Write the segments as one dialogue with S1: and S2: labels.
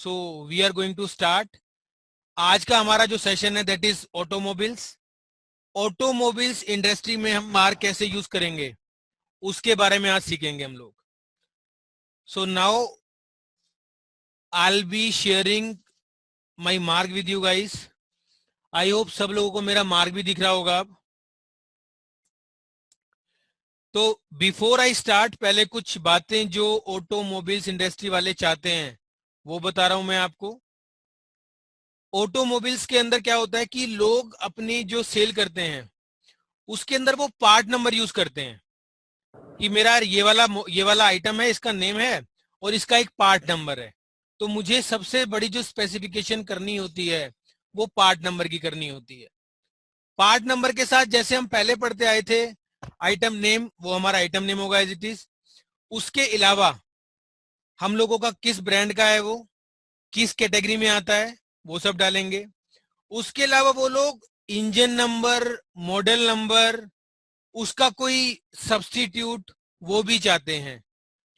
S1: So we are going to start. आज का हमारा जो सेशन है that is automobiles. Automobiles industry में हम मार्क कैसे यूज करेंगे उसके बारे में आज सीखेंगे हम लोग। So now I be sharing my mark with you guys. I hope सब लोगों को मेरा मार्क भी दिख रहा होगा अब। तो बिफोर आई स्टार्ट पहले कुछ बातें जो ऑटोमोबाइल्स इंडस्ट्री वाले चाहते हैं वो बता रहा हूं मैं आपको। ऑटोमोबाइल्स के अंदर क्या होता है कि लोग अपनी जो सेल करते हैं उसके अंदर वो पार्ट नंबर यूज करते हैं कि मेरा ये वाला आइटम है, इसका नेम है और इसका एक पार्ट नंबर है। तो मुझे सबसे बड़ी जो स्पेसिफिकेशन करनी होती है वो पार्ट नंबर की करनी होती है। पार्ट नंबर के साथ जैसे हम पहले पढ़ते आए थे आइटम नेम, वो हमारा आइटम नेम होगा एज इट इज। उसके अलावा हम लोगों का किस ब्रांड का है, वो किस कैटेगरी में आता है, वो सब डालेंगे। उसके अलावा वो लोग इंजन नंबर, मॉडल नंबर, उसका कोई सब्स्टिट्यूट वो भी चाहते हैं।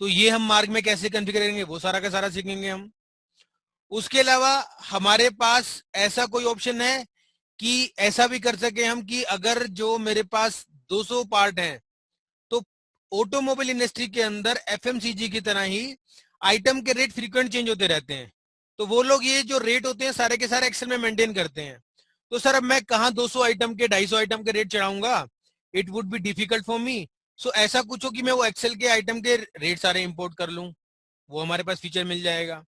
S1: तो ये हम मार्क में कैसे कॉन्फ़िगर करेंगे वो सारा का सारा सीखेंगे हम। उसके अलावा हमारे पास ऐसा कोई ऑप्शन है कि ऐसा भी कर सके हम कि अगर जो मेरे पास 200 पार्ट हैं तो ऑटोमोबाइल इंडस्ट्री के अंदर एफएमसीजी की तरह ही आइटम के रेट फ्रीक्वेंट चेंज होते रहते हैं। तो वो लोग ये जो रेट होते हैं सारे के सारे एक्सेल में मेंटेन करते हैं। तो सर अब मैं कहाँ 200 आइटम के 250 आइटम के रेट चढ़ाऊंगा, it would be difficult for me. So ऐसा कुछ हो कि मैं वो एक्सेल के आइटम के रेट सारे इंपोर्ट कर लूं, वो हमारे पास फीचर मिल जाएगा।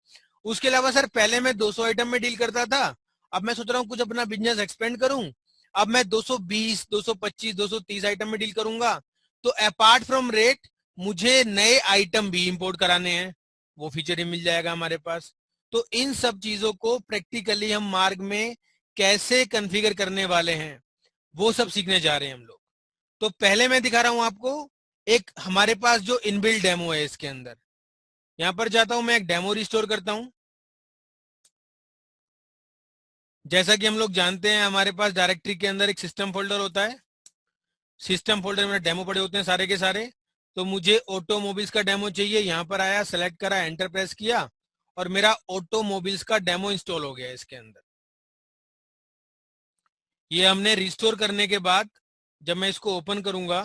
S1: उसके अलावा सर पहले मैं 200 आइटम में डील करता था, अब मैं सोच रहा हूँ कुछ अपना बिजनेस एक्सपेंड करूं, अब मैं 220, 225, 230 आइटम में डील करूंगा। तो अपार्ट फ्रॉम रेट मुझे नए आइटम भी इंपोर्ट कराने हैं, वो फीचर ही मिल जाएगा हमारे पास। तो इन सब चीजों को प्रैक्टिकली हम मार्ग में कैसे कॉन्फ़िगर करने वाले हैं वो सब सीखने जा रहे हैं हम लोग। तो पहले मैं दिखा रहा हूं आपको एक हमारे पास जो इनबिल्ट डेमो है इसके अंदर। यहां पर जाता हूं मैं, एक डेमो रिस्टोर करता हूं। जैसा कि हम लोग जानते हैं हमारे पास डायरेक्टरी के अंदर एक सिस्टम फोल्डर होता है। सिस्टम फोल्डर में डेमो पड़े होते हैं सारे के सारे। तो मुझे ऑटोमोबाइल्स का डेमो चाहिए, यहां पर आया, सेलेक्ट करा, एंटर प्रेस किया और मेरा ऑटोमोबाइल्स का डेमो इंस्टॉल हो गया इसके अंदर। ये हमने रिस्टोर करने के बाद जब मैं इसको ओपन करूंगा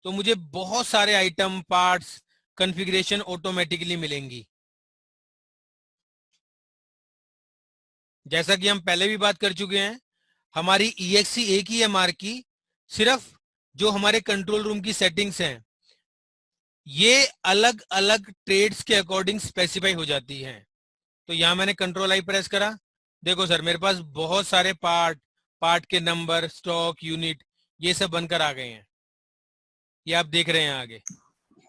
S1: तो मुझे बहुत सारे आइटम, पार्ट्स, कॉन्फ़िगरेशन ऑटोमेटिकली मिलेंगी। जैसा कि हम पहले भी बात कर चुके हैं, हमारी EXE एक ही है मार्क की, सिर्फ जो हमारे कंट्रोल रूम की सेटिंग्स हैं ये अलग अलग ट्रेड्स के अकॉर्डिंग स्पेसिफाई हो जाती हैं। तो यहां मैंने कंट्रोल आई प्रेस करा, देखो सर मेरे पास बहुत सारे पार्ट, पार्ट के नंबर, स्टॉक, यूनिट, ये सब बनकर आ गए हैं। ये आप देख रहे हैं आगे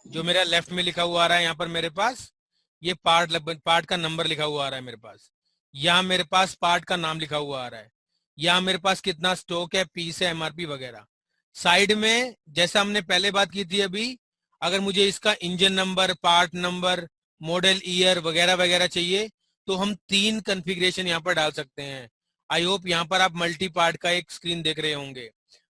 S1: जो मेरा लेफ्ट में लिखा हुआ आ रहा है, यहाँ पर मेरे पास ये पार्ट का नंबर लिखा हुआ आ रहा है मेरे पास। यहाँ मेरे पास पार्ट का नाम लिखा हुआ आ रहा है। यहाँ मेरे पास कितना स्टॉक है, पीस है, MRP वगैरह। साइड में जैसा हमने पहले बात की थी अभी, अगर मुझे इसका engine number, part number, model year वगैरह वगैरह चाहिए तो हम 3 कॉन्फ़िगरेशन यहाँ पर डाल सकते हैं। आई होप यहाँ पर आप मल्टी पार्ट का एक स्क्रीन देख रहे होंगे,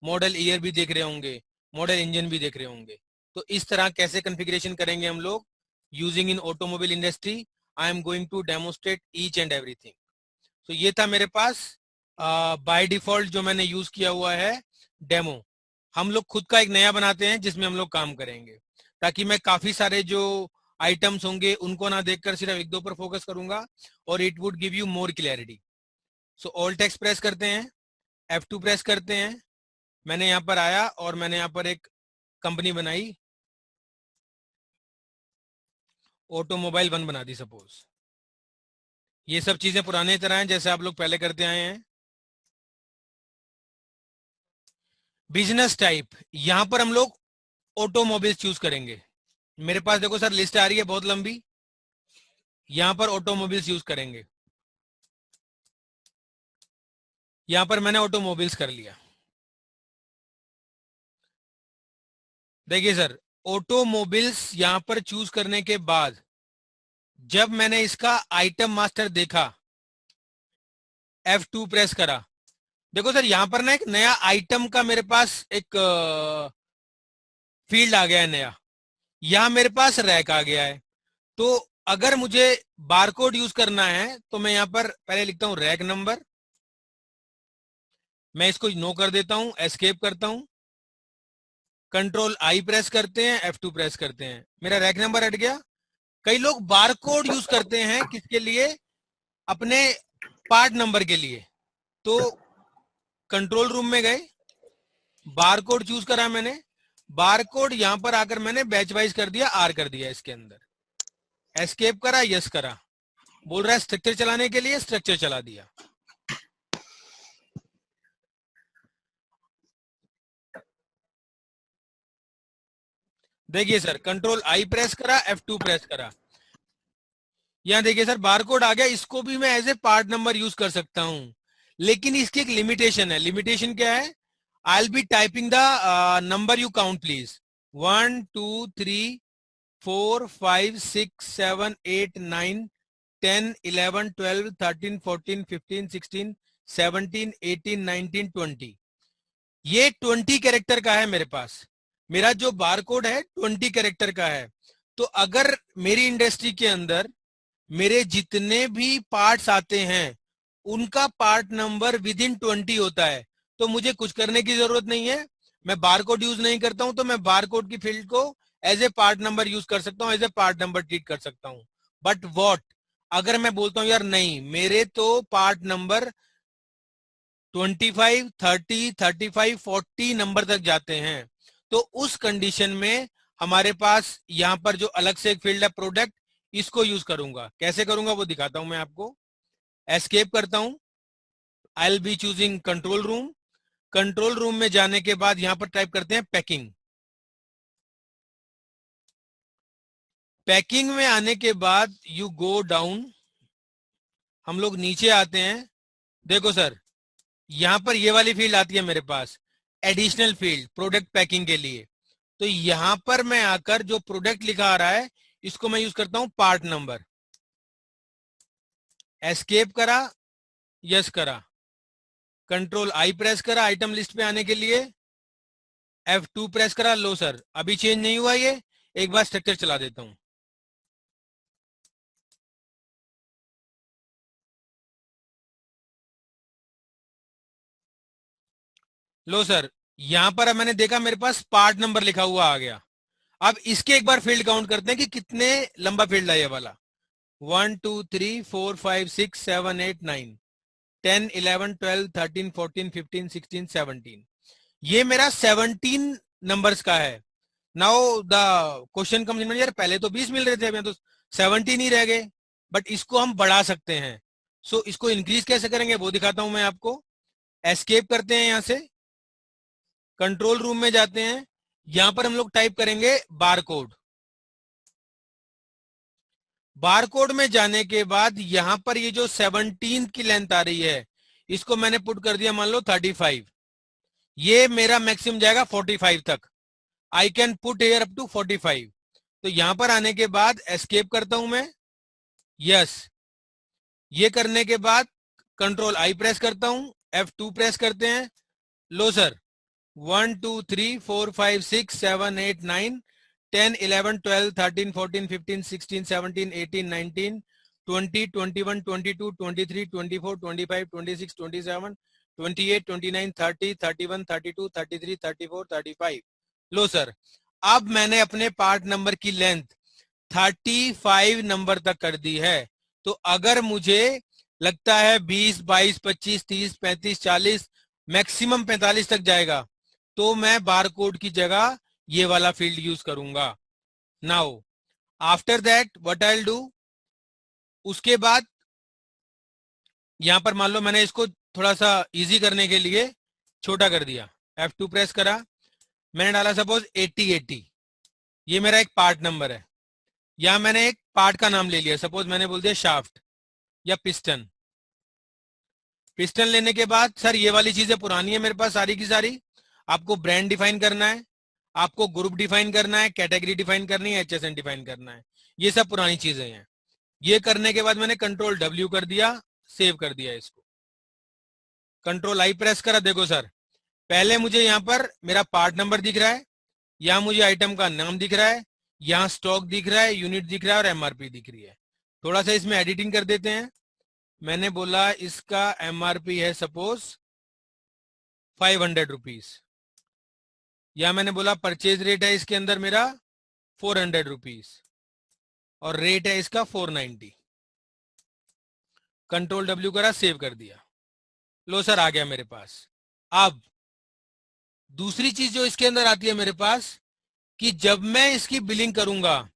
S1: मॉडल ईयर भी देख रहे होंगे, मॉडल इंजन भी देख रहे होंगे। तो इस तरह कैसे कॉन्फ़िगरेशन करेंगे हम लोग using in automobile industry, I am going to demonstrate each and everything. तो ये था मेरे पास बाय डिफॉल्ट जो मैंने यूज किया हुआ है डेमो। हम लोग खुद का एक नया बनाते हैं जिसमें हम लोग काम करेंगे, ताकि मैं काफी सारे जो आइटम्स होंगे उनको ना देखकर सिर्फ एक दो पर फोकस करूंगा और it would give you more clarity. So alt x press करते हैं, F2 प्रेस करते हैं। मैंने यहाँ पर आया और मैंने यहाँ पर एक कंपनी बनाई, ऑटोमोबाइल 1 बना दी सपोज। ये सब चीजें पुराने तरह हैं जैसे आप लोग पहले करते आए हैं। बिजनेस टाइप, यहां पर हम लोग ऑटोमोबाइल्स चूज करेंगे। मेरे पास देखो सर लिस्ट आ रही है बहुत लंबी, यहां पर ऑटोमोबाइल्स यूज करेंगे। यहां पर मैंने ऑटोमोबाइल्स कर लिया। देखिए सर ऑटोमोबाइल्स यहां पर चूज करने के बाद जब मैंने इसका आइटम मास्टर देखा, F2 प्रेस करा, देखो सर यहां पर ना एक नया आइटम का मेरे पास एक फील्ड आ गया है नया। यहां मेरे पास रैक आ गया है। तो अगर मुझे बारकोड यूज करना है तो मैं यहां पर पहले लिखता हूं रैक नंबर, मैं इसको नो कर देता हूं, एस्केप करता हूं, कंट्रोल आई प्रेस करते हैं, F2 प्रेस करते हैं, मेरा रैक नंबर हट गया। कई लोग बारकोड यूज करते हैं किसके लिए, अपने पार्ट नंबर के लिए। तो कंट्रोल रूम में गए, बारकोड चूज करा मैंने, बारकोड यहां पर आकर मैंने बैच वाइज कर दिया, आर कर दिया इसके अंदर, एस्केप करा, यस करा, बोल रहा है स्ट्रक्चर चलाने के लिए, स्ट्रक्चर चला दिया। देखिए सर, कंट्रोल आई प्रेस करा, F2 प्रेस करा, यहां देखिए सर बारकोड आ गया। इसको भी मैं as a part number use कर सकता हूं, लेकिन इसकी एक लिमिटेशन है। लिमिटेशन क्या है, I will be typing the number, you count please, 1 2 3 4 5 6 7 8 9 10 11 12 13 14 15 16 17 18 19 20, ये 20 कैरेक्टर का है मेरे पास। मेरा जो बारकोड है 20 कैरेक्टर का है। तो अगर मेरी इंडस्ट्री के अंदर मेरे जितने भी पार्ट्स आते हैं उनका पार्ट नंबर विद इन 20 होता है, तो मुझे कुछ करने की जरूरत नहीं है। मैं बारकोड यूज नहीं करता हूं, तो मैं बारकोड की फील्ड को as a part number use कर सकता हूं, as a part number treat कर सकता हूं। बट व्हाट, अगर मैं बोलता हूं यार नहीं, मेरे तो पार्ट नंबर 25 30 35 40 नंबर तक जाते हैं, तो उस कंडीशन में हमारे पास यहां पर जो अलग से एक फील्ड है प्रोडक्ट, इसको यूज करूंगा। कैसे करूंगा वो दिखाता हूं मैं आपको। एस्केप करता हूं, I will be choosing control room. Control room में जाने के बाद यहां पर टाइप करते हैं पैकिंग। पैकिंग में आने के बाद यू गो डाउन, हम लोग नीचे आते हैं। देखो सर, यहां पर ये वाली फील्ड आती है मेरे पास, एडिशनल फील्ड प्रोडक्ट पैकिंग के लिए। तो यहां पर मैं आकर जो प्रोडक्ट लिखा आ रहा है, इसको मैं यूज करता हूं पार्ट नंबर। एस्केप करा, यस करा, कंट्रोल आई प्रेस करा आइटम लिस्ट पे आने के लिए, F2 प्रेस करा। लो सर, अभी चेंज नहीं हुआ ये, एक बार स्ट्रक्चर चला देता हूं। लो सर, यहां पर अब मैंने देखा मेरे पास पार्ट नंबर लिखा हुआ आ गया। अब इसके एक बार फील्ड काउंट करते हैं कि कितने लंबा फील्ड है ये वाला। 1 2 3 4 5 6 7 8 9 10 11 12 13 14 15 16 17, ये मेरा 17 नंबर्स का है। Now the question comes in, यार पहले तो 20 मिल रहे थे, अभी तो 17 ही रह गए। बट इसको हम बढ़ा सकते हैं, सो इसको इंक्रीज कैसे करेंगे वो दिखाता हूं मैं आपको। एस्केप करते हैं, यहां से कंट्रोल रूम में जाते हैं, यहां पर हम लोग टाइप करेंगे बारकोड। बारकोड में जाने के बाद यहां पर ये जो 17 की लेंथ आ रही है, इसको मैंने पुट कर दिया मान लो 35, ये मेरा मैक्सिमम जाएगा 45 तक। I can put here up to 45। तो यहां पर आने के बाद एस्केप करता हूं मैं, यस, ये करने के बाद कंट्रोल आई प्रेस करता हूं, F2 प्रेस करते हैं। लो सर, 1 2 3 4 5 6 7 8 9 10 11 12 13 14 15 16 17 18 19 20 21 22 23 24 25 26 27 28 29 30 31 32 33 34 35। लो सर, अब मैंने अपने पार्ट नंबर की लेंथ 35 नंबर तक कर दी है। तो अगर मुझे लगता है 20 22 25 30 35 40, मैक्सिमम 45 तक जाएगा, तो मैं बारकोड की जगह ये वाला फील्ड यूज करूंगा। Now after that what I will do, उसके बाद यहां पर मान लो मैंने इसको थोड़ा सा इजी करने के लिए छोटा कर दिया, F2 प्रेस करा, मैंने डाला सपोज 8080, ये मेरा एक पार्ट नंबर है। यहां मैंने एक पार्ट का नाम ले लिया, सपोज मैंने बोल दिया शाफ्ट या पिस्टन। पिस्टन लेने के बाद सर ये वाली चीजें पुरानी है मेरे पास सारी की सारी। आपको ब्रांड डिफाइन करना है, आपको ग्रुप डिफाइन करना है, कैटेगरी डिफाइन करनी है, HSN डिफाइन करना है, ये सब पुरानी चीजें हैं। ये करने के बाद मैंने कंट्रोल W कर दिया, सेव कर दिया इसको, कंट्रोल आई प्रेस करा। देखो सर, पहले मुझे यहाँ पर मेरा पार्ट नंबर दिख रहा है, यहाँ मुझे आइटम का नाम दिख रहा है, यहाँ स्टॉक दिख रहा है, यूनिट दिख रहा है और MRP दिख रही है। थोड़ा सा इसमें एडिटिंग कर देते हैं। मैंने बोला इसका एमआरपी है सपोज 500 रुपीज, या मैंने बोला परचेज रेट है इसके अंदर मेरा 400 रुपीज और रेट है इसका 490। कंट्रोल डब्ल्यू करा, सेव कर दिया। लो सर, आ गया मेरे पास। अब दूसरी चीज जो इसके अंदर आती है मेरे पास, कि जब मैं इसकी बिलिंग करूंगा,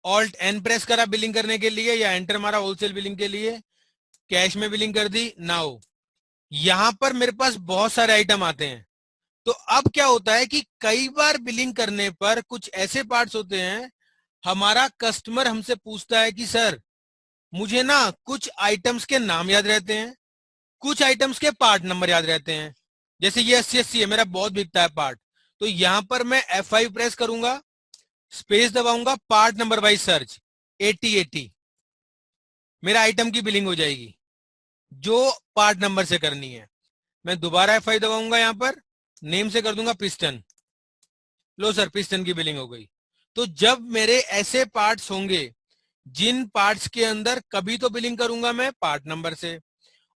S1: ऑल्ट एन प्रेस करा बिलिंग करने के लिए, या एंटर मारा होलसेल बिलिंग के लिए, कैश में बिलिंग कर दी। नाउ यहां पर मेरे पास बहुत सारे आइटम आते हैं। तो अब क्या होता है कि कई बार बिलिंग करने पर कुछ ऐसे पार्ट्स होते हैं, हमारा कस्टमर हमसे पूछता है कि सर मुझे ना कुछ आइटम्स के नाम याद रहते हैं, कुछ आइटम्स के पार्ट नंबर याद रहते हैं। जैसे ये 80 है, मेरा बहुत बिकता है पार्ट, तो यहां पर मैं F5 प्रेस करूंगा, स्पेस दबाऊंगा, पार्ट नंबर वाइज सर्च 8080, मेरा आइटम की बिलिंग हो जाएगी जो पार्ट नंबर से करनी है। मैं दोबारा F5 दबाऊंगा, यहां पर नेम से कर दूंगा पिस्टन। लो सर, पिस्टन की बिलिंग हो गई। तो जब मेरे ऐसे पार्ट्स होंगे जिन पार्ट्स के अंदर कभी तो बिलिंग करूंगा मैं पार्ट नंबर से,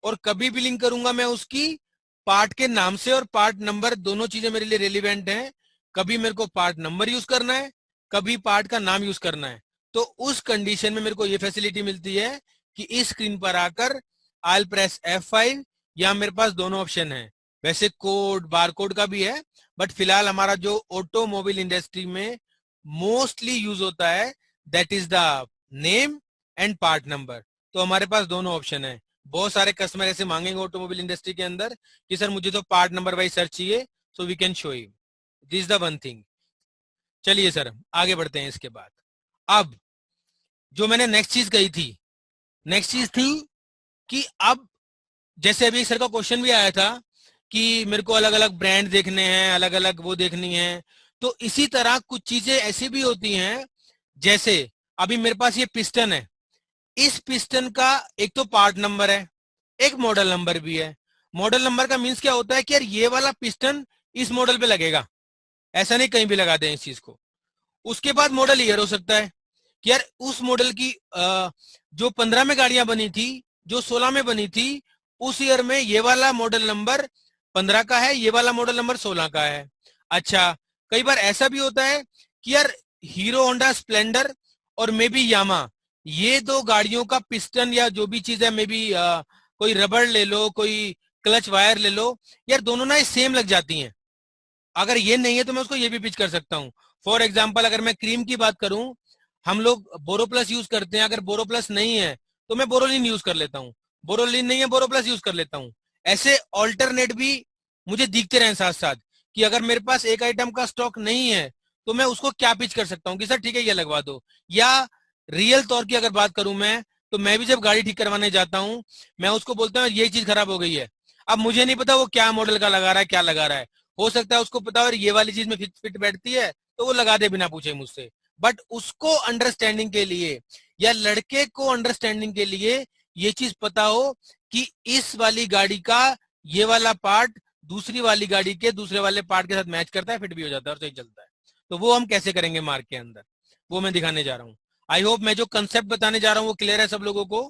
S1: और कभी बिलिंग करूंगा मैं उसकी पार्ट के नाम से, और पार्ट नंबर दोनों चीजें मेरे लिए रेलिवेंट हैं। कभी मेरे को पार्ट नंबर यूज करना है, कभी पार्ट का नाम यूज करना है। तो उस कंडीशन में मेरे को ये फैसिलिटी मिलती है कि इस स्क्रीन पर आकर आई प्रेस F5, या मेरे पास दोनों ऑप्शन है। वैसे कोड बार कोड का भी है, बट फिलहाल हमारा जो ऑटोमोबाइल इंडस्ट्री में मोस्टली यूज होता है, that is the name and part number. तो हमारे पास दोनों ऑप्शन है। बहुत सारे कस्टमर ऐसे मांगेंगे ऑटोमोबाइल इंडस्ट्री के अंदर कि सर मुझे तो पार्ट नंबर वाइज सर्च चाहिए, so we can show you this the one thing. चलिए सर, आगे बढ़ते हैं इसके बाद। अब जो मैंने नेक्स्ट चीज कही थी, नेक्स्ट चीज थी कि अब जैसे अभी सर का क्वेश्चन भी आया था कि मेरे को अलग अलग ब्रांड देखने हैं, अलग अलग वो देखनी है। तो इसी तरह कुछ चीजें ऐसी भी होती हैं, जैसे अभी मेरे पास ये पिस्टन है, इस पिस्टन का एक तो पार्ट नंबर है, एक मॉडल नंबर भी है। मॉडल नंबर का मींस क्या होता है कि यार ये वाला पिस्टन इस मॉडल पे लगेगा, ऐसा नहीं कहीं भी लगा दें इस चीज को। उसके बाद मॉडल ईयर हो सकता है कि यार उस मॉडल की जो 15 में गाड़ियां बनी थी, जो 16 में बनी थी, उस ईयर में ये वाला मॉडल नंबर 15 का है, ये वाला मॉडल नंबर 16 का है। अच्छा, कई बार ऐसा भी होता है कि यार हीरो होंडा स्प्लेंडर और मे बी यामा, ये दो गाड़ियों का पिस्टन या जो भी चीज है, मे बी कोई रबड़ ले लो, कोई क्लच वायर ले लो, यार दोनों ना सेम लग जाती हैं। अगर ये नहीं है तो मैं उसको ये भी पिच कर सकता हूँ। फॉर एग्जाम्पल अगर मैं क्रीम की बात करूं, हम लोग बोरोप्लस यूज करते हैं, अगर बोरोप्लस नहीं है तो मैं बोरोलिन यूज कर लेता हूँ, बोरोलिन नहीं है बोरोप्लस यूज कर लेता हूँ। ऐसे ऑल्टरनेट भी मुझे दिखते रहे साथ साथ, कि अगर मेरे पास एक आइटम का स्टॉक नहीं है तो मैं उसको क्या पिच कर सकता हूँ कि सर ठीक है ये लगवा दो। या रियल तौर की अगर बात करूं मैं, तो मैं भी जब गाड़ी ठीक करवाने जाता हूँ, मैं उसको बोलता हूँ ये चीज खराब हो गई है। अब मुझे नहीं पता वो क्या मॉडल का लगा रहा है, क्या लगा रहा है, हो सकता है उसको पता और ये वाली चीज में फिट फिट बैठती है तो वो लगा दे बिना पूछे मुझसे। बट उसको अंडरस्टैंडिंग के लिए, या लड़के को अंडरस्टैंडिंग के लिए ये चीज पता हो कि इस वाली गाड़ी का ये वाला पार्ट दूसरी वाली गाड़ी के दूसरे वाले पार्ट के साथ मैच करता है, फिट भी हो जाता है और सही चलता है। तो वो हम कैसे करेंगे मार्क के अंदर, वो मैं दिखाने जा रहा हूँ। आई होप मैं जो कंसेप्ट बताने जा रहा हूँ वो क्लियर है सब लोगों को।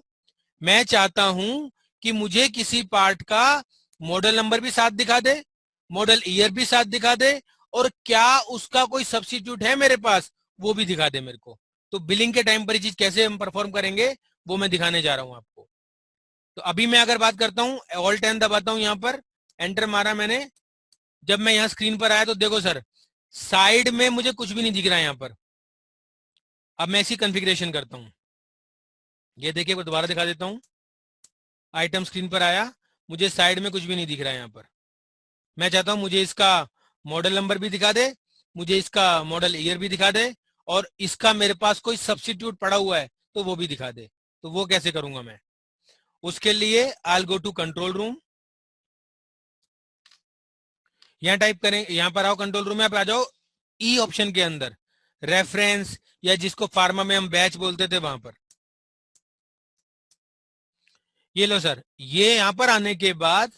S1: मैं चाहता हूं कि मुझे किसी पार्ट का मॉडल नंबर भी साथ दिखा दे, मॉडल ईयर भी साथ दिखा दे, और क्या उसका कोई सब्स्टिट्यूट है मेरे पास वो भी दिखा दे मेरे को। तो बिलिंग के टाइम पर ये चीज कैसे हम परफॉर्म करेंगे वो मैं दिखाने जा रहा हूं आपको। तो अभी मैं अगर बात करता हूँ, ऑल 10 दबाता हूँ, यहाँ पर एंटर मारा मैंने। जब मैं यहाँ स्क्रीन पर आया तो देखो सर, साइड में मुझे कुछ भी नहीं दिख रहा है यहाँ पर। अब मैं इसी कॉन्फ़िगरेशन करता हूँ, ये देखिए मैं दोबारा दिखा देता हूँ। आइटम स्क्रीन पर आया, मुझे साइड में कुछ भी नहीं दिख रहा है यहाँ पर। मैं चाहता हूं मुझे इसका मॉडल नंबर भी दिखा दे, मुझे इसका मॉडल ईयर भी दिखा दे, और इसका मेरे पास कोई सब्स्टिट्यूट पड़ा हुआ है तो वो भी दिखा दे। तो वो कैसे करूंगा मैं, उसके लिए आई गो टू कंट्रोल रूम। यहाँ टाइप करें, यहाँ पर आओ कंट्रोल रूम में, आप आ जाओ ई ऑप्शन के अंदर, रेफरेंस, या जिसको फार्मा में हम बैच बोलते थे वहां पर। ये लो सर, ये यहाँ पर आने के बाद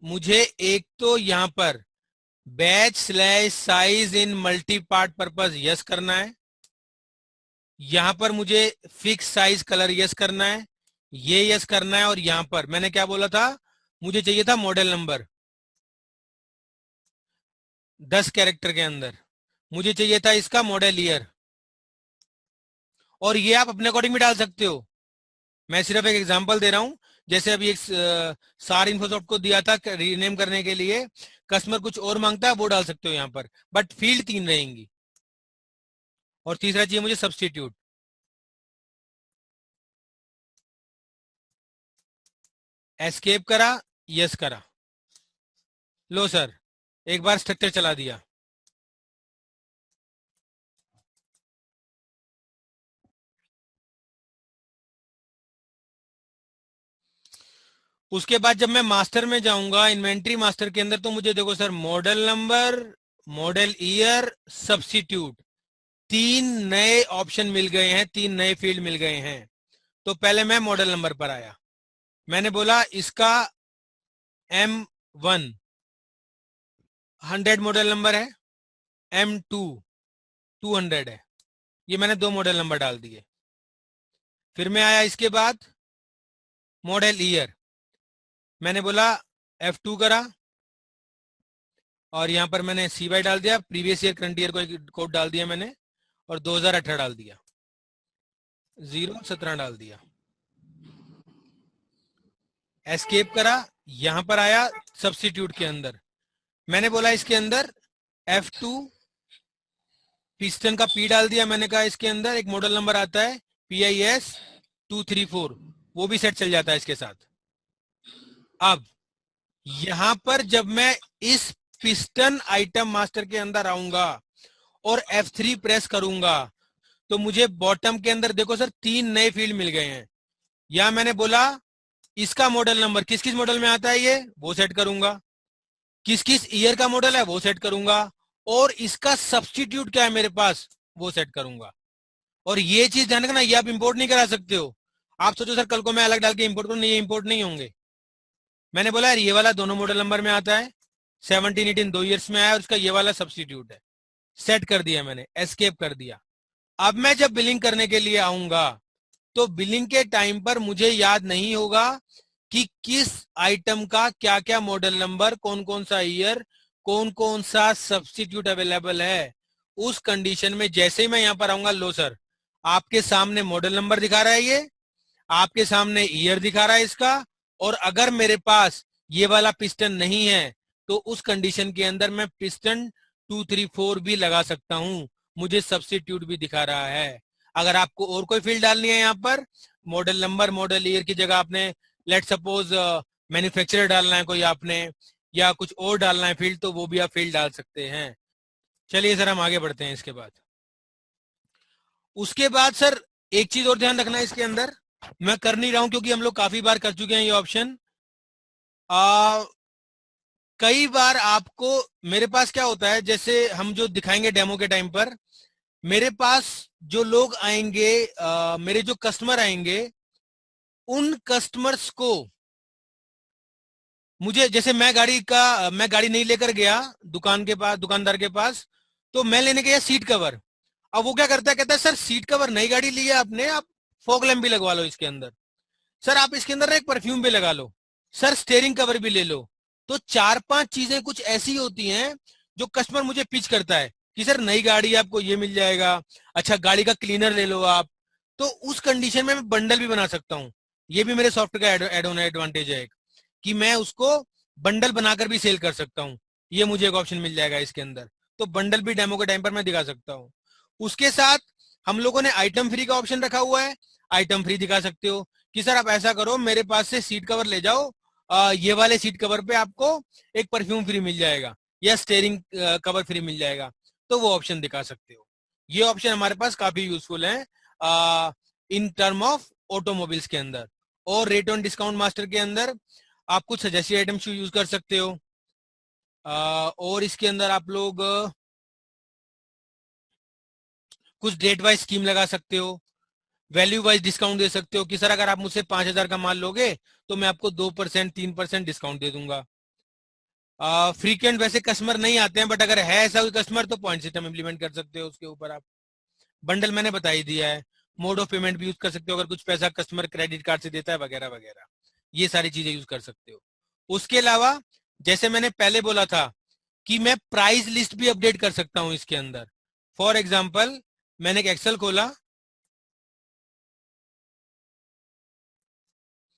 S1: मुझे एक तो यहाँ पर batch slash size in multi part purpose yes करना है। यहां पर मुझे फिक्स साइज कलर यस करना है, ये यस करना है, और यहां पर मैंने क्या बोला था, मुझे चाहिए था मॉडल नंबर 10 कैरेक्टर के अंदर, मुझे चाहिए था इसका मॉडल ईयर, और ये आप अपने अकॉर्डिंग भी डाल सकते हो। मैं सिर्फ एक एग्जांपल दे रहा हूं, जैसे अभी एक सार इन्फोसॉफ्ट को दिया था रीनेम करने के लिए, कस्टमर कुछ और मांगता है वो डाल सकते हो यहाँ पर, बट फील्ड 3 रहेंगी। और तीसरा चाहिए मुझे सब्स्टिट्यूट, एस्केप करा, यस करा, लो सर एक बार स्ट्रक्चर चला दिया। उसके बाद जब मैं मास्टर में जाऊंगा, इन्वेंट्री मास्टर के अंदर, तो मुझे देखो sir model number, model year, substitute, 3 नए ऑप्शन मिल गए हैं, 3 नए फील्ड मिल गए हैं। तो पहले मैं मॉडल नंबर पर आया, मैंने बोला इसका M1 100 मॉडल नंबर है, M2 200 है, ये मैंने 2 मॉडल नंबर डाल दिए। फिर मैं आया इसके बाद मॉडल ईयर, मैंने बोला F2 करा, और यहां पर मैंने CY डाल दिया, प्रीवियस ईयर करंट ईयर को कोड डाल दिया मैंने, और 2018 डाल दिया, 017 डाल दिया, एस्केप करा, यहां पर आया सब्स्टिट्यूट के अंदर, मैंने बोला इसके अंदर F2 पिस्टन का P डाल दिया, मैंने कहा इसके अंदर एक मॉडल नंबर आता है PIS 234, वो भी सेट चल जाता है इसके साथ। अब यहां पर जब मैं इस पिस्टन आइटम मास्टर के अंदर आऊंगा और F3 प्रेस करूंगा, तो मुझे बॉटम के अंदर देखो सर 3 नए फील्ड मिल गए हैं। यहां मैंने बोला इसका मॉडल नंबर किस किस मॉडल में आता है, ये वो सेट करूंगा, किस किस ईयर का मॉडल है वो सेट करूंगा, और इसका सब्स्टिट्यूट क्या है मेरे पास वो सेट करूंगा। और ये चीज ध्यान रखना, ये आप इंपोर्ट नहीं करा सकते हो। आप सोचो सर कल को मैं अलग डाल के इंपोर्ट करूं, नहीं, ये इंपोर्ट नहीं होंगे। मैंने बोला यार ये वाला दोनों मॉडल नंबर में आता है, 17-18 2 ईयर्स में आया, और इसका ये वाला सब्स्टिट्यूट है, सेट कर दिया मैंने, एस्केप कर दिया। अब मैं जब बिलिंग करने के लिए आऊंगा, तो बिलिंग के टाइम पर मुझे याद नहीं होगा कि किस आइटम का क्या क्या मॉडल नंबर, कौन कौन सा ईयर, कौन कौन सा सब्स्टिट्यूट अवेलेबल है। उस कंडीशन में जैसे ही मैं यहां पर आऊंगा, लो सर आपके सामने मॉडल नंबर दिखा रहा है, ये आपके सामने ईयर दिखा रहा है इसका, और अगर मेरे पास ये वाला पिस्टन नहीं है, तो उस कंडीशन के अंदर मैं पिस्टन 234 भी लगा सकता हूं, मुझे सब्स्टिट्यूट भी दिखा रहा है। अगर आपको और कोई फील्ड डालनी है यहाँ पर, मॉडल नंबर मॉडल ईयर की जगह आपने लेट सपोज मैन्युफैक्चरर डालना है कोई आपने, या कुछ और डालना है फील्ड, तो वो भी आप फील्ड डाल सकते हैं। चलिए सर हम आगे बढ़ते हैं इसके बाद। उसके बाद सर एक चीज और ध्यान रखना है इसके अंदर, मैं कर नहीं रहा हूं क्योंकि हम लोग काफी बार कर चुके हैं ये ऑप्शन। कई बार आपको, मेरे पास क्या होता है, जैसे हम जो दिखाएंगे डेमो के टाइम पर, मेरे पास जो लोग आएंगे, मेरे जो कस्टमर आएंगे, उन कस्टमर्स को मुझे, जैसे मैं गाड़ी नहीं लेकर गया दुकान के पास, दुकानदार के पास, तो मैं लेने गया सीट कवर। अब वो क्या करता है, कहता है सर सीट कवर नई गाड़ी ली है आपने, आप फॉग लैम्प भी लगवा लो इसके अंदर, सर आप इसके अंदर एक परफ्यूम भी लगा लो, सर स्टेयरिंग कवर भी ले लो। तो 4-5 चीजें कुछ ऐसी होती हैं जो कस्टमर मुझे पिच करता है कि सर नई गाड़ी आपको ये मिल जाएगा, अच्छा गाड़ी का क्लीनर ले लो आप। तो उस कंडीशन में मैं बंडल भी बना सकता हूँ, ये भी मेरे सॉफ्टवेयर का एड ऑन एडवांटेज है एक, कि मैं उसको बंडल बनाकर भी सेल कर सकता हूँ, ये मुझे एक ऑप्शन मिल जाएगा इसके अंदर। तो बंडल भी डेमो के टाइम पर मैं दिखा सकता हूँ। उसके साथ हम लोगों ने आइटम फ्री का ऑप्शन रखा हुआ है, आइटम फ्री दिखा सकते हो कि सर आप ऐसा करो मेरे पास से सीट कवर ले जाओ, ये वाले सीट कवर पे आपको एक परफ्यूम फ्री मिल जाएगा, या स्टेयरिंग कवर फ्री मिल जाएगा, तो वो ऑप्शन दिखा सकते हो। ये ऑप्शन हमारे पास काफी यूजफुल है इन टर्म ऑफ ऑटोमोबाइल्स के अंदर। और रेट ऑन डिस्काउंट मास्टर के अंदर आप कुछ सजेस्टेड आइटम्स यूज कर सकते हो, और इसके अंदर आप लोग कुछ डेट वाइज स्कीम लगा सकते हो, वैल्यू वाइज डिस्काउंट दे सकते हो कि सर अगर आप मुझसे 5,000 का माल लोगे तो मैं आपको 2% 3% डिस्काउंट दे दूंगा। फ्रीक्वेंट वैसे कस्टमर नहीं आते हैं, बट अगर है ऐसा कोई कस्टमर तो पॉइंट सिस्टम इंप्लीमेंट कर सकते हो उसके ऊपर आप। बंडल मैंने बता ही दिया है। मोड ऑफ पेमेंट भी यूज कर सकते हो, अगर कुछ पैसा कस्टमर क्रेडिट कार्ड से देता है वगैरह वगैरह, ये सारी चीजें यूज कर सकते हो। उसके अलावा जैसे मैंने पहले बोला था कि मैं प्राइस लिस्ट भी अपडेट कर सकता हूं इसके अंदर। फॉर एग्जाम्पल मैंने एक एक्सेल खोला,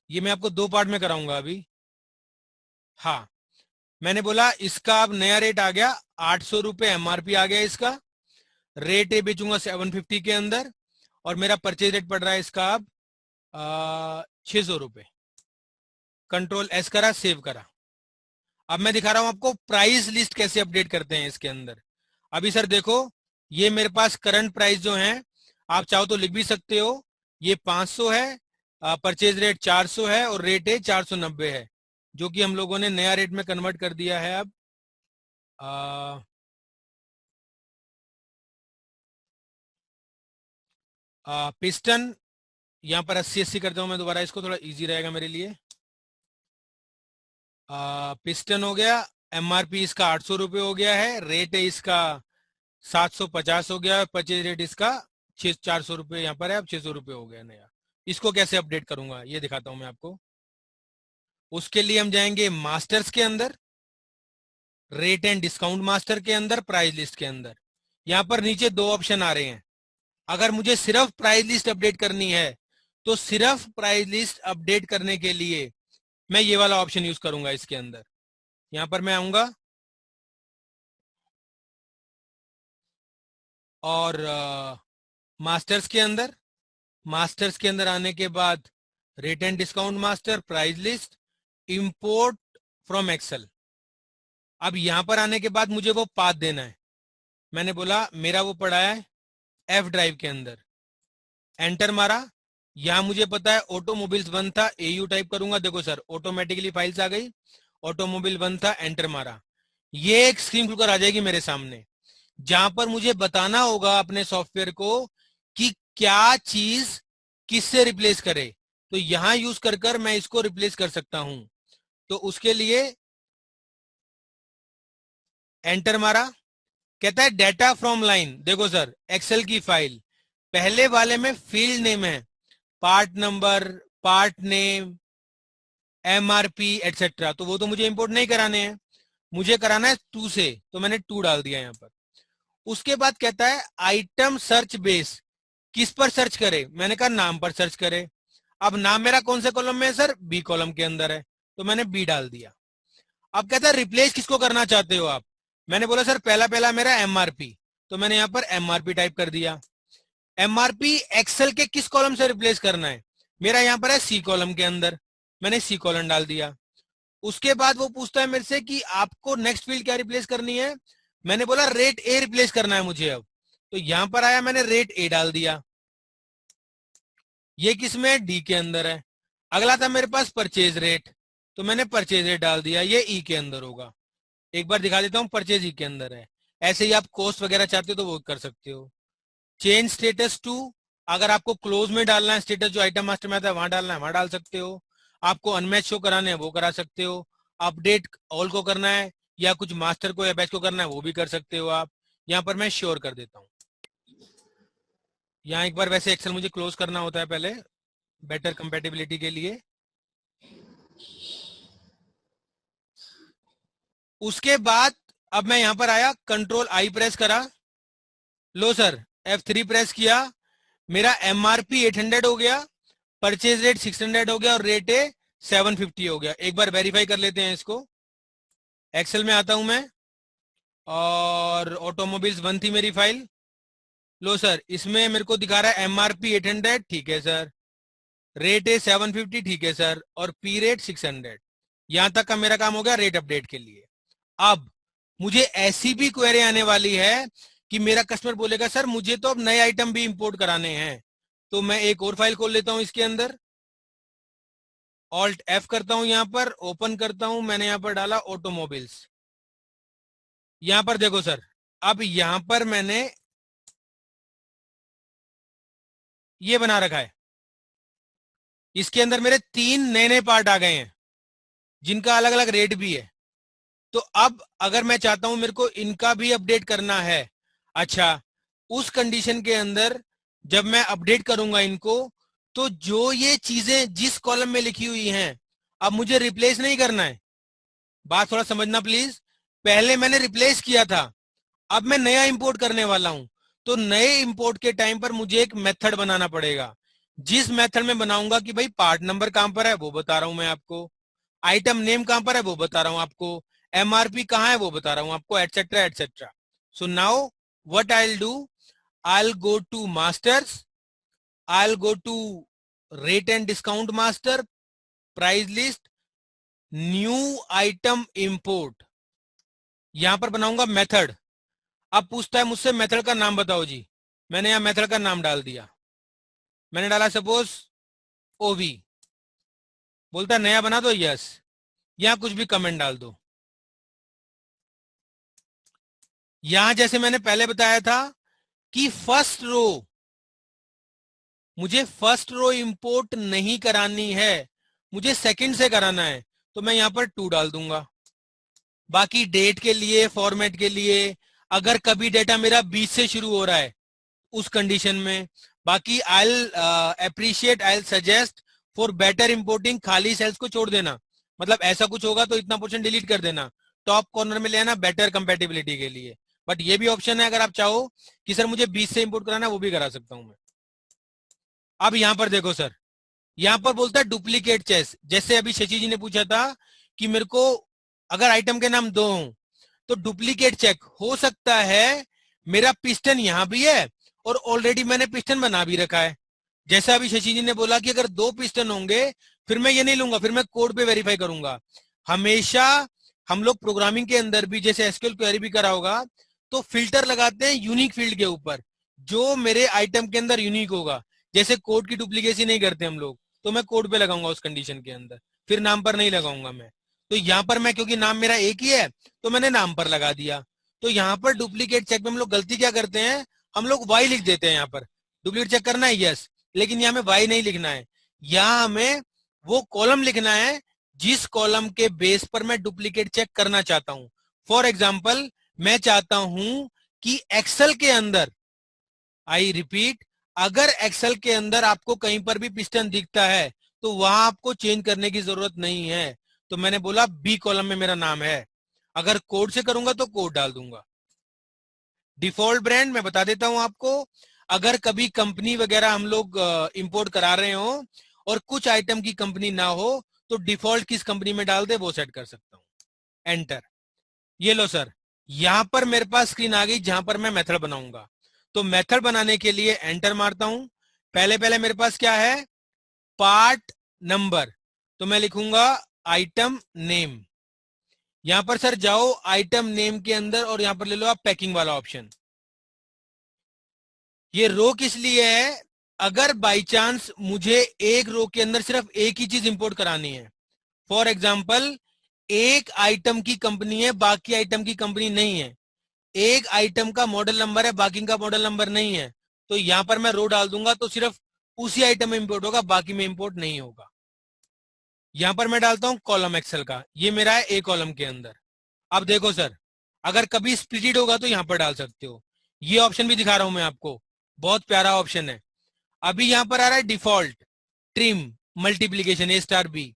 S1: ये मैं आपको दो पार्ट में कराऊंगा अभी। हाँ, मैंने बोला इसका अब नया रेट आ गया 800 रुपये, एमआरपी आ गया इसका, रेट ए बेचूंगा 750 के अंदर, और मेरा परचेज रेट पड़ रहा है इसका अब 600 रुपये। कंट्रोल एस करा, सेव करा। अब मैं दिखा रहा हूं आपको प्राइस लिस्ट कैसे अपडेट करते हैं इसके अंदर। अभी सर देखो, ये मेरे पास करंट प्राइस जो है, आप चाहो तो लिख भी सकते हो, ये 500 है, परचेज रेट 400 है और रेट है 490 है, जो कि हम लोगों ने नया रेट में कन्वर्ट कर दिया है अब। पिस्टन यहाँ पर 80-80 करता हूं मैं दोबारा, इसको थोड़ा इजी रहेगा मेरे लिए। पिस्टन हो गया, एमआरपी इसका 800 रुपये हो गया है, रेट है इसका 750 हो गया, परचेज रेट इसका 400 रुपये यहाँ पर है, अब 600 रुपये हो गया नया। इसको कैसे अपडेट करूंगा ये दिखाता हूं मैं आपको। उसके लिए हम जाएंगे मास्टर्स के अंदर, रेट एंड डिस्काउंट मास्टर के अंदर, प्राइस लिस्ट के अंदर। यहाँ पर नीचे दो ऑप्शन आ रहे हैं। अगर मुझे सिर्फ प्राइस लिस्ट अपडेट करनी है तो सिर्फ प्राइस लिस्ट अपडेट करने के लिए मैं ये वाला ऑप्शन यूज करूंगा इसके अंदर। यहां पर मैं आऊंगा और मास्टर्स के अंदर आने के बाद rate and discount master, price list, import from Excel. अब यहां पर आने के बाद मुझे वो पाथ देना है। मैंने बोला मेरा वो पड़ा है एफ ड्राइव के अंदर, एंटर मारा। यहां मुझे पता है ऑटोमोबाइल्स 1 था, एयू टाइप करूंगा, देखो सर ऑटोमेटिकली फाइल्स आ गई, ऑटोमोबाइल 1 था, एंटर मारा। ये एक स्क्रीन खुलकर आ जाएगी मेरे सामने, जहां पर मुझे बताना होगा अपने सॉफ्टवेयर को कि क्या चीज किससे रिप्लेस करे। तो यहां यूज कर कर मैं इसको रिप्लेस कर सकता हूं। तो उसके लिए एंटर मारा, कहता है डेटा फ्रॉम लाइन। देखो सर एक्सेल की फाइल, पहले वाले में फील्ड नेम है, part number, part name, MRP etcetera, तो वो तो मुझे इंपोर्ट नहीं कराने हैं, मुझे कराना है टू से, तो मैंने टू डाल दिया यहां पर। उसके बाद कहता है आइटम सर्च बेस, किस पर सर्च करे, मैंने कहा नाम पर सर्च करे। अब नाम मेरा कौन से कॉलम में है सर, बी कॉलम के अंदर है, तो मैंने बी डाल दिया। अब कहता है रिप्लेस किसको करना चाहते हो आप, मैंने बोला सर पहला पहला मेरा एमआरपी, तो मैंने यहां पर एमआरपी टाइप कर दिया। एमआरपी एक्सेल के किस कॉलम से रिप्लेस करना है, मेरा यहां पर है सी कॉलम के अंदर, मैंने सी कॉलम डाल दिया। उसके बाद वो पूछता है मेरे से कि आपको नेक्स्ट फील्ड क्या रिप्लेस करनी है, मैंने बोला रेट ए रिप्लेस करना है मुझे अब, तो यहां पर आया मैंने रेट ए डाल दिया। ये किसमें, डी के अंदर है। अगला था मेरे पास परचेज रेट, तो मैंने परचेज रेट डाल दिया, ये ई के अंदर होगा। एक बार दिखा देता हूँ, परचेज ई के अंदर है। ऐसे ही आप कॉस्ट वगैरह चाहते हो तो वो कर सकते हो। चेंज स्टेटस टू, अगर आपको क्लोज में डालना है स्टेटस, जो आइटम मास्टर में आता है वहां डालना है वहां डाल सकते हो। आपको अनमैच शो कराने हैं वो करा सकते हो। अपडेट ऑल को करना है या कुछ मास्टर को या बैच को करना है वो भी कर सकते हो आप। यहाँ पर मैं श्योर कर देता हूँ। यहाँ एक बार वैसे एक्सेल मुझे क्लोज करना होता है पहले, बेटर कंपेटिबिलिटी के लिए। उसके बाद अब मैं यहां पर आया, कंट्रोल आई प्रेस करा, लो सर F3 प्रेस किया, मेरा एमआरपी 800 हो गया, परचेज रेट 600 हो गया और रेट है 750 हो गया। एक बार वेरीफाई कर लेते हैं इसको। एक्सेल में आता हूं मैं और ऑटोमोबाइल्स 1 थी मेरी फाइल, लो सर इसमें मेरे को दिखा रहा है एमआरपी 800, ठीक है सर, रेट है 750, ठीक है सर, और पी रेट 600। यहां तक का मेरा काम हो गया रेट अपडेट के लिए। अब मुझे ऐसी भी क्वेरी आने वाली है कि मेरा कस्टमर बोलेगा सर मुझे तो अब नए आइटम भी इंपोर्ट कराने हैं, तो मैं एक और फाइल खोल लेता हूं इसके अंदर, ऑल्ट एफ करता हूं, यहां पर ओपन करता हूं, मैंने यहां पर डाला ऑटोमोबाइल्स। यहां पर देखो सर, अब यहां पर मैंने ये बना रखा है, इसके अंदर मेरे 3 नए नए पार्ट आ गए हैं जिनका अलग अलग रेट भी है। तो अब अगर मैं चाहता हूं मेरे को इनका भी अपडेट करना है, अच्छा उस कंडीशन के अंदर जब मैं अपडेट करूंगा इनको, तो जो ये चीजें जिस कॉलम में लिखी हुई हैं, अब मुझे रिप्लेस नहीं करना है। बात थोड़ा समझना प्लीज। पहले मैंने रिप्लेस किया था, अब मैं नया इंपोर्ट करने वाला हूं। तो नए इंपोर्ट के टाइम पर मुझे एक मेथड बनाना पड़ेगा। जिस मेथड में बनाऊंगा कि भाई पार्ट नंबर कहां पर है वो बता रहा हूं मैं आपको, आइटम नेम कहां पर है वो बता रहा हूं आपको, एमआरपी कहां है वो बता रहा हूं आपको, etcetera etcetera. So now what I will do, I will go to masters, I will go to rate and discount master, price list, new item import, यहां पर बनाऊंगा मेथड। अब पूछता है मुझसे मेथड का नाम बताओ जी। मैंने यहां मेथड का नाम डाल दिया, मैंने डाला सपोज ओवी। बोलता है नया बना दो, यस। यहां कुछ भी कमेंट डाल दो। यहां जैसे मैंने पहले बताया था कि फर्स्ट रो, मुझे फर्स्ट रो इंपोर्ट नहीं करानी है, मुझे सेकंड से कराना है, तो मैं यहां पर 2 डाल दूंगा। बाकी डेट के लिए, फॉर्मेट के लिए, अगर कभी डेटा मेरा 20 से शुरू हो रहा है उस कंडीशन में। बाकी I appreciate, I suggest for better importing, खाली सेल्स को छोड़ देना, मतलब ऐसा कुछ होगा तो इतना पोर्शन डिलीट कर देना, टॉप कॉर्नर में लेना बेटर कंपेटिबिलिटी के लिए। बट ये भी ऑप्शन है, अगर आप चाहो कि सर मुझे 20 से इंपोर्ट कराना, वो भी करा सकता हूं मैं। अब यहां पर देखो सर, यहां पर बोलता है डुप्लीकेट चेस। जैसे अभी शशि जी ने पूछा था कि मेरे को अगर आइटम के नाम 2 हों तो डुप्लीकेट चेक हो सकता है मेरा पिस्टन यहां भी है और ऑलरेडी मैंने पिस्टन बना भी रखा है। जैसा अभी शशि जी ने बोला कि अगर 2 पिस्टन होंगे, फिर मैं ये नहीं लूंगा, फिर मैं कोड पे वेरीफाई करूंगा। हमेशा हम लोग प्रोग्रामिंग के अंदर भी, जैसे एसक्यूएल क्वेरी भी करा होगा, तो फिल्टर लगाते हैं यूनिक फील्ड के ऊपर, जो मेरे आइटम के अंदर यूनिक होगा। जैसे कोड की डुप्लीकेसी नहीं करते हम लोग, तो मैं कोड पे लगाऊंगा उस कंडीशन के अंदर, फिर नाम पर नहीं लगाऊंगा मैं। तो यहां पर मैं, क्योंकि नाम मेरा एक ही है, तो मैंने नाम पर लगा दिया। तो यहां पर डुप्लीकेट चेक में हम लोग गलती क्या करते हैं, हम लोग वाई लिख देते हैं। यहाँ पर डुप्लीकेट चेक करना है, यस, लेकिन यहाँ हमें वाई नहीं लिखना है। यहाँ हमें वो कॉलम लिखना है जिस कॉलम के बेस पर मैं डुप्लीकेट चेक करना चाहता हूं। फॉर एग्जाम्पल, मैं चाहता हूं कि एक्सेल के अंदर, आई रिपीट, अगर एक्सेल के अंदर आपको कहीं पर भी पिस्टन दिखता है तो वहां आपको चेंज करने की जरूरत नहीं है। तो मैंने बोला बी कॉलम में मेरा नाम है। अगर कोड से करूंगा तो कोड डाल दूंगा। डिफॉल्ट ब्रांड मैं बता देता हूं आपको, अगर कभी कंपनी वगैरह हम लोग इंपोर्ट करा रहे हो और कुछ आइटम की कंपनी ना हो, तो डिफॉल्ट किस कंपनी में डाल दे वो सेट कर सकता हूं। एंटर। ये लो सर, यहां पर मेरे पास स्क्रीन आ गई जहां पर मैं मेथड बनाऊंगा। तो मेथड बनाने के लिए एंटर मारता हूं। पहले पहले मेरे पास क्या है, पार्ट नंबर, तो मैं लिखूंगा आइटम नेम। यहां पर सर जाओ आइटम नेम के अंदर और यहां पर ले लो आप पैकिंग वाला ऑप्शन। ये रो किस लिए है, अगर बाई चांस मुझे एक रो के अंदर सिर्फ एक ही चीज इंपोर्ट करानी है, फॉर एग्जाम्पल एक आइटम की कंपनी है बाकी आइटम की कंपनी नहीं है, एक आइटम का मॉडल नंबर है बाकी का मॉडल नंबर नहीं है, तो यहां पर मैं रो डाल दूंगा तो सिर्फ उसी आइटम में इंपोर्ट होगा, बाकी में इंपोर्ट नहीं होगा। यहां पर मैं डालता हूं कॉलम एक्सेल का, ये मेरा है ए कॉलम के अंदर। अब देखो सर, अगर कभी स्प्लिटेड होगा तो यहां पर डाल सकते हो। ये ऑप्शन भी दिखा रहा हूं मैं आपको, बहुत प्यारा ऑप्शन है। अभी यहां पर आ रहा है डिफॉल्ट ट्रिम मल्टीप्लीकेशन ए स्टार बी,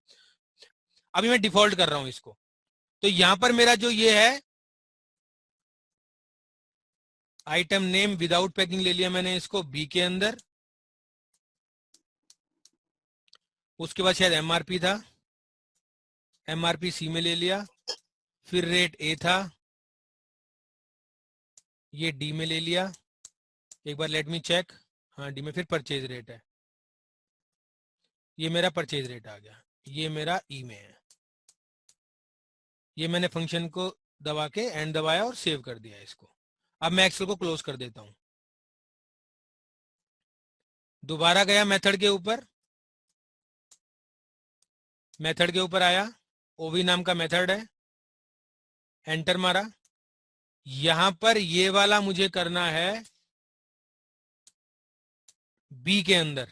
S1: अभी मैं डिफॉल्ट कर रहा हूं इसको। तो यहां पर मेरा जो ये है आइटम नेम विदाउट पैकिंग ले लिया मैंने इसको बी के अंदर, उसके बाद शायद एमआरपी था, एमआरपी सी में ले लिया, फिर रेट ए था, ये डी में ले लिया। एक बार लेट मी चेक, हाँ डी में, फिर परचेज रेट है, ये मेरा परचेज रेट आ गया, ये मेरा ई में है। ये मैंने फंक्शन को दबा के एंड दबाया और सेव कर दिया इसको। अब मैं एक्सेल को क्लोज कर देता हूं। दोबारा गया मेथड के ऊपर, मेथड के ऊपर आया, ओवी नाम का मेथड है, एंटर मारा। यहां पर ये वाला मुझे करना है बी के अंदर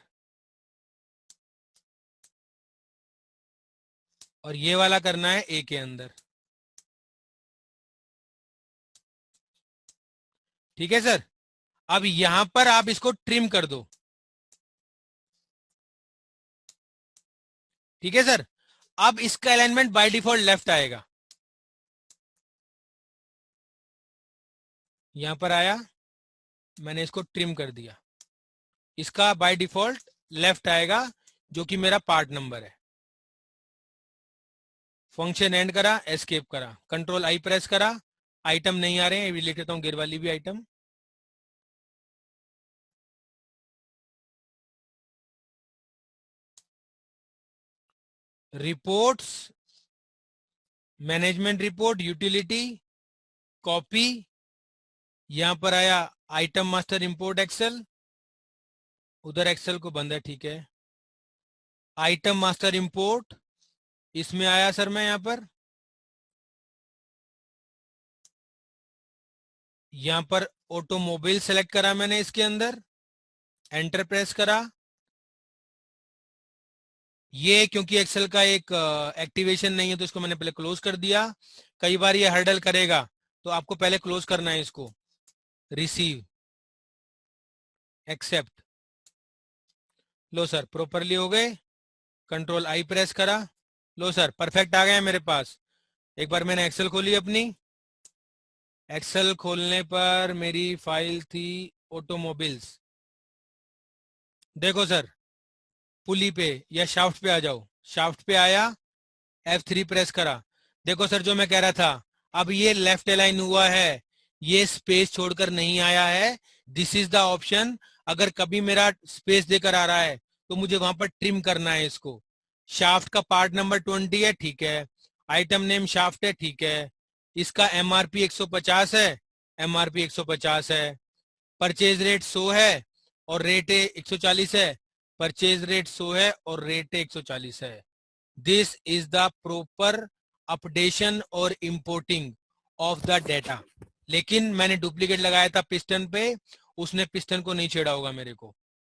S1: और ये वाला करना है ए के अंदर। ठीक है सर। अब यहां पर आप इसको ट्रिम कर दो, ठीक है सर। अब इसका अलाइनमेंट बाय डिफॉल्ट लेफ्ट आएगा, यहां पर आया, मैंने इसको ट्रिम कर दिया, इसका बाय डिफॉल्ट लेफ्ट आएगा जो कि मेरा पार्ट नंबर है। फंक्शन एंड करा, एस्केप करा, कंट्रोल आई प्रेस करा, आइटम नहीं आ रहे हैं, लिख देता हूं गिर वाली भी item. Reports, management report, utility, copy, यहां पर आया आइटम मास्टर इंपोर्ट एक्सेल, उधर एक्सेल को बंद है, ठीक है। आइटम मास्टर इंपोर्ट, इसमें आया सर मैं यहां पर, यहां पर ऑटोमोबाइल सेलेक्ट करा मैंने, इसके अंदर एंटर प्रेस करा। ये क्योंकि एक्सेल का एक एक्टिवेशन नहीं है तो इसको मैंने पहले क्लोज कर दिया। कई बार ये हर्डल करेगा तो आपको पहले क्लोज करना है इसको। रिसीव, एक्सेप्ट, लो सर प्रॉपरली हो गए, कंट्रोल आई प्रेस करा, लो सर परफेक्ट आ गए मेरे पास। एक बार मैंने एक्सेल खोली अपनी, एक्सेल खोलने पर मेरी फाइल थी ऑटोमोबाइल्स, देखो सर पुली पे या शाफ्ट पे आ जाओ, शाफ्ट पे आया, F3 प्रेस करा, देखो सर जो मैं कह रहा था, अब ये लेफ्ट अलाइन हुआ है, ये स्पेस छोड़कर नहीं आया है। दिस इज द ऑप्शन, अगर कभी मेरा स्पेस देकर आ रहा है तो मुझे वहां पर ट्रिम करना है इसको। शाफ्ट का पार्ट नंबर 20 है, ठीक है। आइटम नेम शाफ्ट है, ठीक है। इसका MRP 150 है, MRP 150 है। परचेज रेट 100 है और रेट 140 है, परचेज रेट 100 है और रेट 140 है। This is the proper updation और इंपोर्टिंग ऑफ द डेटा। लेकिन मैंने डुप्लीकेट लगाया था पिस्टन पे, उसने पिस्टन को नहीं छेड़ा होगा, मेरे को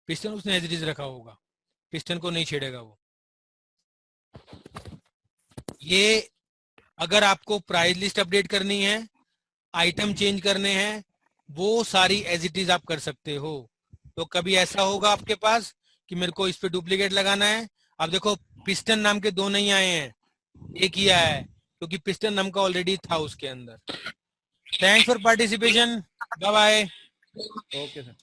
S1: पिस्टन उसने एज इट इज रखा होगा, पिस्टन को नहीं छेड़ेगा वो। ये अगर आपको प्राइस लिस्ट अपडेट करनी है, आइटम चेंज करने हैं, वो सारी एज इट इज आप कर सकते हो। तो कभी ऐसा होगा आपके पास कि मेरे को इस पे डुप्लीकेट लगाना है, अब देखो पिस्टन नाम के 2 नहीं आए हैं, एक ही आया है क्योंकि पिस्टन नाम का ऑलरेडी था उसके अंदर। Thanks for participation, bye bye.
S2: Okay sir.